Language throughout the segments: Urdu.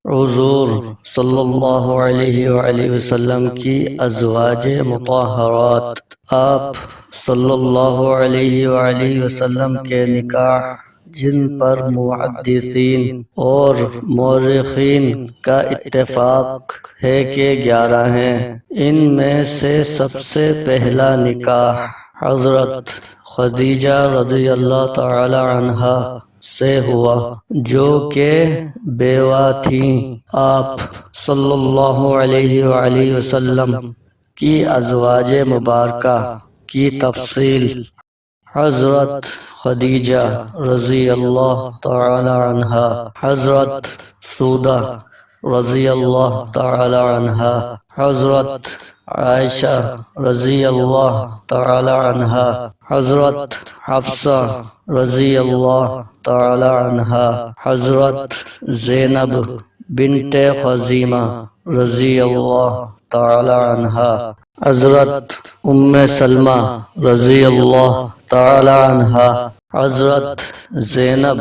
حضور صلی اللہ علیہ وآلہ وسلم کی ازواج مطہرات، آپ صلی اللہ علیہ وآلہ وسلم کے نکاح جن پر محدثین اور مورخین کا اتفاق ہے کہ 11 ہیں، ان میں سے سب سے پہلا نکاح حضرت خدیجہ رضی اللہ تعالی عنہا سے ہوا، جو کہ بیوہ تھیں آپ صلی اللہ علیہ وآلہ وسلم کی ازواج مبارکہ کی تفصیل۔ حضرت خدیجہ رضی اللہ تعالی عنہا، حضرت سودہ رضی اللہ تعالی عنہا، حضرت عائشہ رضی اللہ تعالی عنہا، حضرت حفصہ رضی اللہ تعالی عنہا، حضرت زینب بنت خزیمہ رضی اللہ تعالی عنہا، حضرت سلمہ رضی اللہ تعالی عنہا، حضرت زینب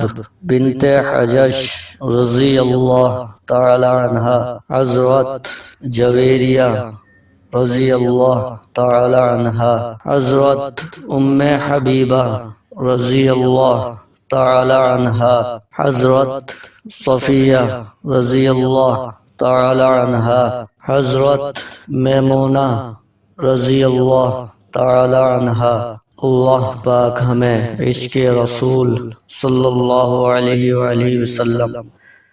بنت حجش رضی اللہ تعالی عنہا، حضرت جویریہ رضی اللہ تعالی عنہا، حضرت حبیبہ رضی اللہ تعالی عنہا، حضرت صفیہ رضی اللہ تعالی عنہا، حضرت میمونہ رضی اللہ تعالی عنہا۔ اللہ پاک ہمیں عشق رسول صلی اللہ علیہ وآلہ وسلم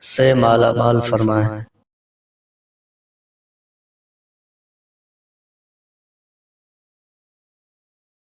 سے مالا مال فرمائے۔